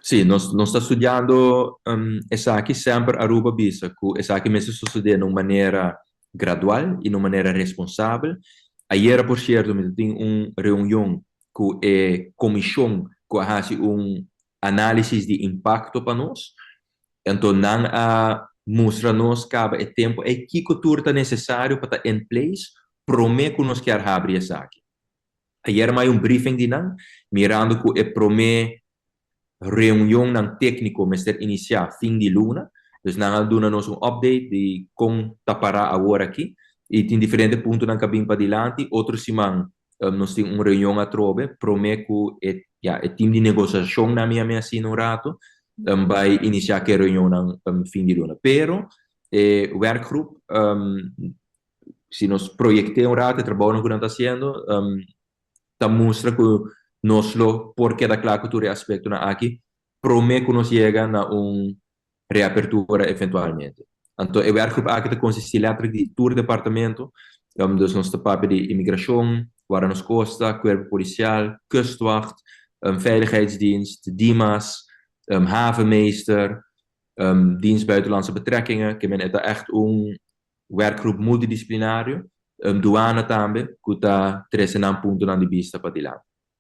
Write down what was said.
Sì, non sta studiando Esaki sempre a Ruba Bisa, que Esaki mesmo sta studiando in maniera gradual, in una maniera responsabile. Ayer, por cierto, me tive uma reunião com a comissão que faz análise de impacto para nós. Então, não a mostra nos cabe o tempo e que cultura é necessário para estar em place, promete que nós quer abrir Esaki. Ayer mais briefing de não, mirando que é promete reunião não técnico, mas ter iniciar fim de luna. Dus nós damos um update de como está para agora aqui. E tem diferentes pontos na cabine para diante. Outro semana, nós temos uma reunião a trove. Prometo que o time de negociação na minha assim no rato vai iniciar a reunião no fim de luna. Pero, werkgroep, se nós projetamos um rato, trabalhamos com o que está fazendo, tá mostra que nós lo porque da claro que aspecto na aqui promete que nos chega na reapertura eventualmente. Então, eu acho que aqui consiste de todo departamento, dus nós papel de imigração, waar nos costa, corpo policial, kustwacht, veiligheidsdienst, DIMAS, havenmeester, dienst buitenlandse betrekkingen, que men het echt werkgroep multidisciplinario, douane também, que está 13 puntos na vista para lá.